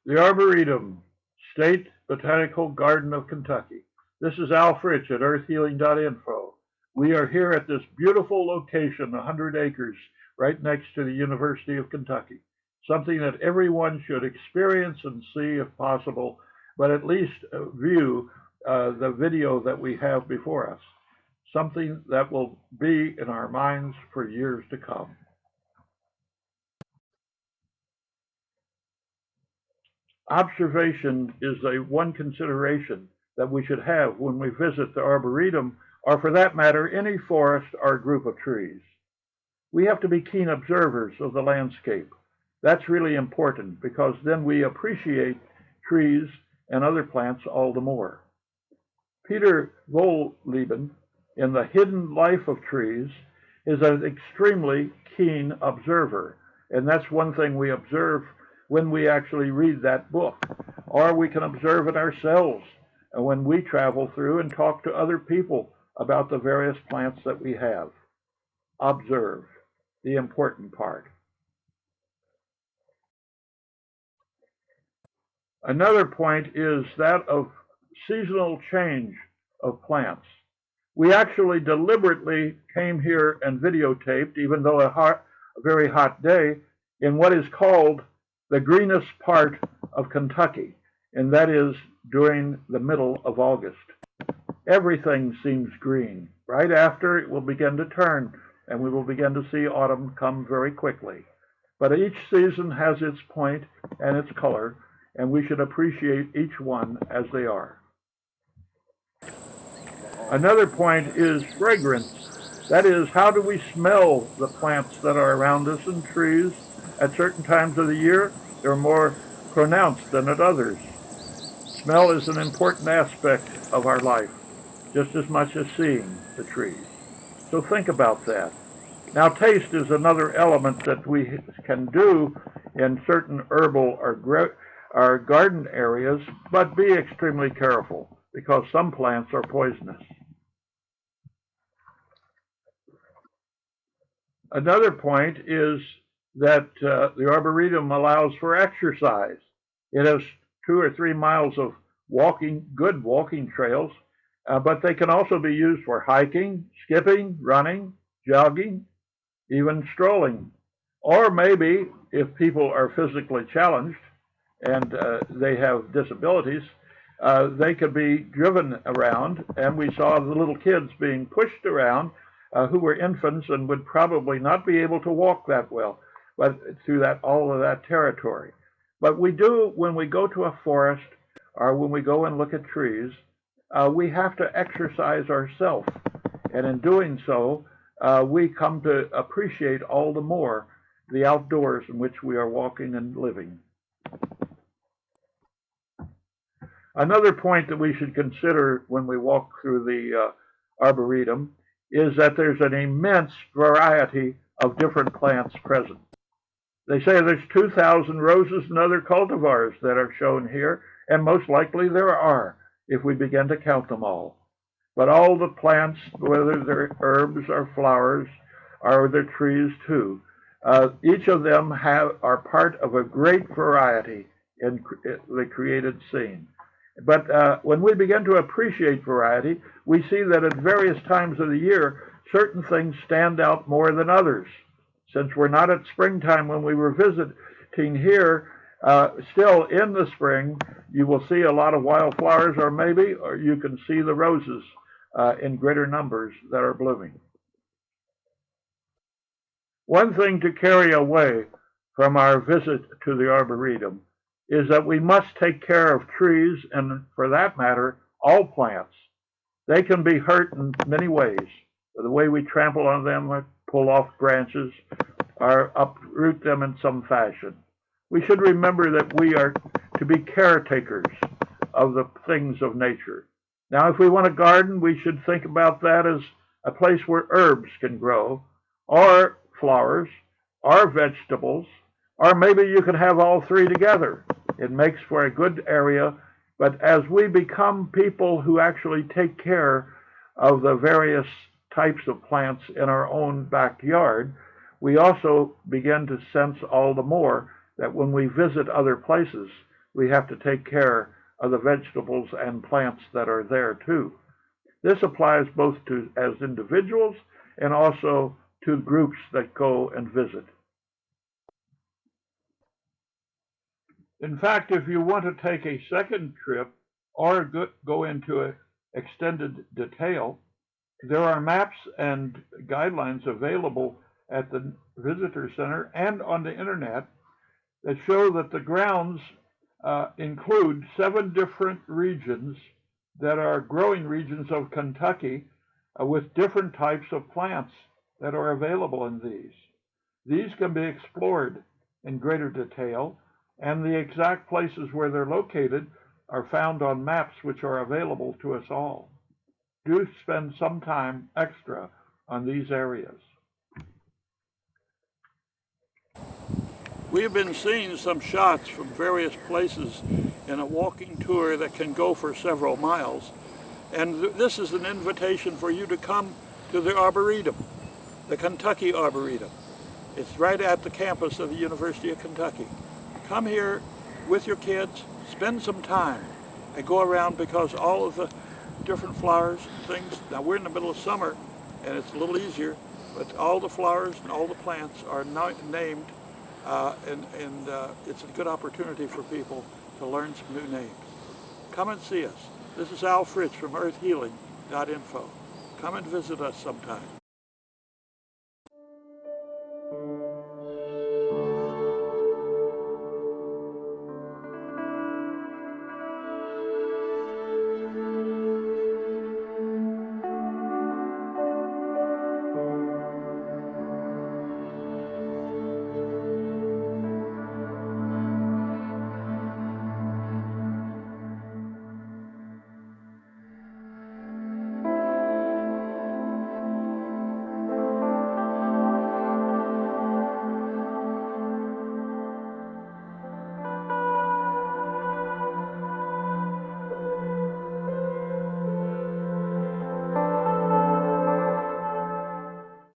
The Arboretum, State Botanical Garden of Kentucky. This is Al Fritsch at earthhealing.info. We are here at this beautiful location, 100 acres, right next to the University of Kentucky. Something that everyone should experience and see if possible, but at least view the video that we have before us. Something that will be in our minds for years to come. Observation is one consideration that we should have when we visit the Arboretum, or for that matter, any forest or group of trees. We have to be keen observers of the landscape. That's really important because then we appreciate trees and other plants all the more. Peter Wohlleben, in The Hidden Life of Trees, is an extremely keen observer, and that's one thing we observe when we actually read that book, or we can observe it ourselves when we travel through and talk to other people about the various plants that we have. Observe, the important part. Another point is that of seasonal change of plants. We actually deliberately came here and videotaped, even though a very hot day, in what is called the greenest part of Kentucky, and that is during the middle of August. Everything seems green. Right after, it will begin to turn, and we will begin to see autumn come very quickly. But each season has its point and its color, and we should appreciate each one as they are. Another point is fragrance. That is, how do we smell the plants that are around us and trees? At certain times of the year, they're more pronounced than at others. Smell is an important aspect of our life, just as much as seeing the trees. So think about that. Now, taste is another element that we can do in certain herbal or garden areas, but be extremely careful because some plants are poisonous. Another point is that the Arboretum allows for exercise. It has 2 or 3 miles of good walking trails, but they can also be used for hiking, skipping, running, jogging, even strolling. Or maybe if people are physically challenged and they have disabilities, they could be driven around, and we saw the little kids being pushed around who were infants and would probably not be able to walk that well, but through all of that territory. But we do, when we go to a forest or when we go and look at trees, we have to exercise ourselves. And in doing so, we come to appreciate all the more the outdoors in which we are walking and living. Another point that we should consider when we walk through the Arboretum is that there's an immense variety of different plants present. They say there's 2,000 roses and other cultivars that are shown here, and most likely there are, if we begin to count them all. But all the plants, whether they're herbs or flowers, or they're trees too, each of them are part of a great variety in the created scene. But when we begin to appreciate variety, we see that at various times of the year, certain things stand out more than others. Since we're not at springtime when we were visiting here, still in the spring, you will see a lot of wildflowers, or you can see the roses in greater numbers that are blooming. One thing to carry away from our visit to the Arboretum is that we must take care of trees and, for that matter, all plants. They can be hurt in many ways. The way we trample on them, pull off branches, or uproot them in some fashion. We should remember that we are to be caretakers of the things of nature. Now, if we want a garden, we should think about that as a place where herbs can grow, or flowers, or vegetables, or maybe you can have all three together. It makes for a good area, but as we become people who actually take care of the various types of plants in our own backyard, we also begin to sense all the more that when we visit other places, we have to take care of the vegetables and plants that are there too. This applies both to as individuals and also to groups that go and visit. In fact, if you want to take a second trip or go into extended detail, there are maps and guidelines available at the visitor center and on the internet that show that the grounds include 7 different regions that are growing regions of Kentucky with different types of plants that are available in these. These can be explored in greater detail, and the exact places where they're located are found on maps which are available to us all. Do spend some time extra on these areas. We have been seeing some shots from various places in a walking tour that can go for several miles. And this is an invitation for you to come to the Arboretum, the Kentucky Arboretum. It's right at the campus of the University of Kentucky. Come here with your kids, spend some time, and go around because all of the different flowers and things, now we're in the middle of summer and it's a little easier, but all the flowers and all the plants are named and it's a good opportunity for people to learn some new names. Come and see us. This is Al Fritz from earthhealing.info. Come and visit us sometime.